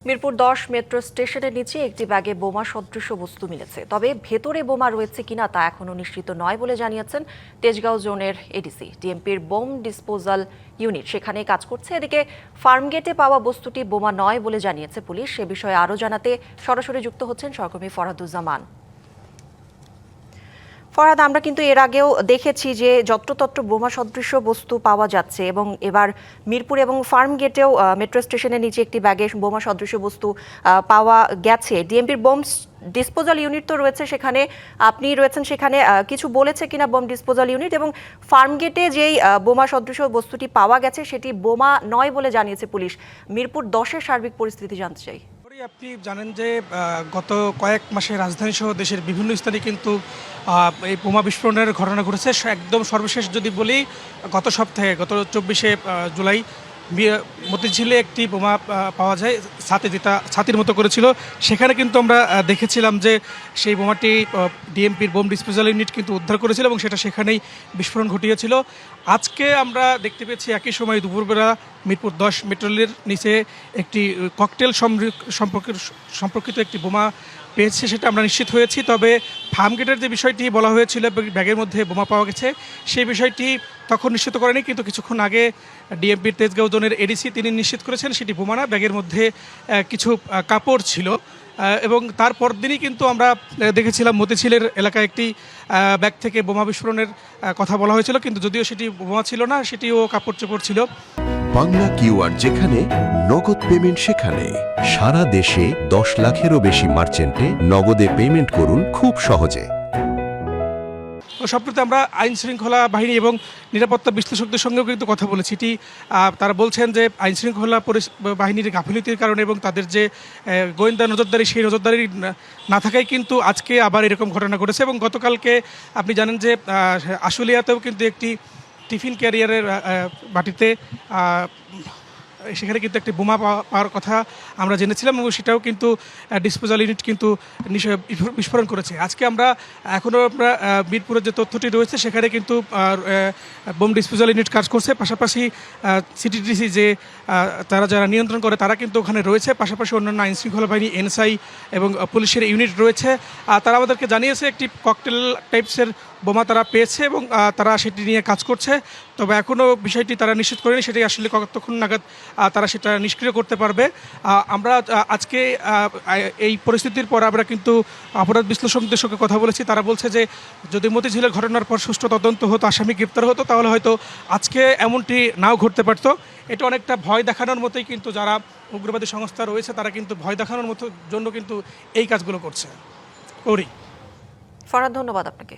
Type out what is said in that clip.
Mirpur 10 metro স্টেশনের নিচে একটি ব্যাগে বোমা সদৃশ বস্তু মিলেছে, তবে ভেতরে বোমা রয়েছে কিনা তা এখনো নিশ্চিত নয় বলে জানিয়েছেন তেজগাঁও জোনের এডিসি। ডিএমপির বোম ডিসপোজাল ইউনিট সেখানে কাজ করছে। এদিকে ফার্মগেটে পাওয়া বস্তুটি বোমা নয় বলে জানিয়েছে পুলিশ। সে বিষয়ে আরও জানাতে সরাসরি যুক্ত হচ্ছেন সহকর্মী ফরহাদুজ্জামান। ফরহাদ, আমরা কিন্তু এর আগেও দেখেছি যে যত্রতত্র বোমা সদৃশ বস্তু পাওয়া যাচ্ছে এবং এবার মিরপুর এবং ফার্মগেটেও মেট্রো স্টেশনের নিচে একটি ব্যাগে বোমা সদৃশ বস্তু পাওয়া গেছে। ডিএমপির বোম ডিসপোজাল ইউনিট তো রয়েছে সেখানে, আপনি রয়েছেন সেখানে, কিছু বলেছে কিনা বোম ডিসপোজাল ইউনিট? এবং ফার্মগেটে যেই বোমা সদৃশ বস্তুটি পাওয়া গেছে সেটি বোমা নয় বলে জানিয়েছে পুলিশ। মিরপুর 10-এর সার্বিক পরিস্থিতি জানতে চাই। আপনি জানেন যে গত কয়েক মাসে রাজধানী সহ দেশের বিভিন্ন স্থানে কিন্তু এই বোমা বিস্ফোরণের ঘটনা ঘটেছে। একদম সর্বশেষ যদি বলি, গত সপ্তাহে গত 24শে জুলাই মতিঝিলে একটি বোমা পাওয়া যায়, ছাতির মতো করেছিল। সেখানে কিন্তু আমরা দেখেছিলাম যে সেই বোমাটি ডিএমপির বোম ডিসপোজাল ইউনিট কিন্তু উদ্ধার করেছিল এবং সেটা সেখানেই বিস্ফোরণ ঘটিয়েছিল। আজকে আমরা দেখতে পেয়েছি একই সময় দুপুরবেলা মিরপুর 10 মেট্রোলের নিচে একটি ককটেল সম্পর্কিত একটি বোমা পেয়েছে, সেটা আমরা নিশ্চিত হয়েছি। তবে ফার্মগেটের যে বিষয়টি বলা হয়েছিল ব্যাগের মধ্যে বোমা পাওয়া গেছে, সেই বিষয়টি তখন নিশ্চিত করেনি, কিন্তু কিছুক্ষণ আগে ডিএমপির তেজগাঁও জোনের এডিসি তিনি নিশ্চিত করেছেন সেটি বোমা না, ব্যাগের মধ্যে কিছু কাপড় ছিল। এবং তারপর দিনই কিন্তু আমরা দেখেছিলাম মতিঝিলের এলাকায় একটি ব্যাগ থেকে বোমা বিস্ফোরণের কথা বলা হয়েছিল, কিন্তু যদিও সেটি বোমা ছিল না, সেটিও কাপড় চোপড় ছিল। বাংলা কিউআর যেখানে নগদ পেমেন্ট সেখানে। সারা দেশে 10 লাখেরও বেশি মার্চেন্টে নগদে পেমেন্ট করুন খুব সহজে। সম্প্রতি আমরা আইন শৃঙ্খলা বাহিনী এবং নিরাপত্তা বিশ্লেষকদের সঙ্গেও কিন্তু কথা বলেছি। তারা বলছেন যে আইন শৃঙ্খলা বাহিনীর গাফিলতির কারণে এবং তাদের যে গোয়েন্দা নজরদারি, সেই নজরদারি না থাকায় কিন্তু আজকে আবার এরকম ঘটনা ঘটেছে। এবং গতকালকে আপনি জানেন যে আশুলিয়াতেও কিন্তু একটি টিফিন ক্যারিয়ারের বাটিতে সেখানে কিন্তু একটি বোমা পাওয়ার কথা আমরা জেনেছিলাম এবং সেটাও কিন্তু ডিসপোজাল ইউনিট কিন্তু বিস্ফোরণ করেছে। আজকে আমরা এখনও মিরপুরের যে তথ্যটি রয়েছে সেখানে কিন্তু বোম ডিসপোজাল ইউনিট কাজ করছে, পাশাপাশি সিটিডিসি যে তারা যারা নিয়ন্ত্রণ করে তারা কিন্তু ওখানে রয়েছে, পাশাপাশি অন্যান্য আইন শৃঙ্খলা বাহিনী, এনএসআই এবং পুলিশের ইউনিট রয়েছে। তারা আমাদেরকে জানিয়েছে একটি ককটেল টাইপসের বোমা তারা পেয়েছে এবং তারা সেটি নিয়ে কাজ করছে। তবে এখনও বিষয়টি তারা নিশ্চিত করেনি সেটি আসলে কতক্ষণ নাগাদ তারা সেটা নিষ্ক্রিয় করতে পারবে। আমরা আজকে এই পরিস্থিতির পর আমরা কিন্তু অপরাধ বিশ্লেষকদের সঙ্গে কথা বলেছি। তারা বলছে যে যদি মতিঝিলের ঘটনার পর সুষ্ঠু তদন্ত হতো, আসামি গ্রেপ্তার হতো, তাহলে হয়তো আজকে এমনটি নাও ঘটতে পারত। এটা অনেকটা ভয় দেখানোর মতোই, কিন্তু যারা উগ্রবাদী সংস্থা রয়েছে তারা কিন্তু ভয় দেখানোর জন্য কিন্তু এই কাজগুলো করছে। ফরহাদ, ধন্যবাদ আপনাকে।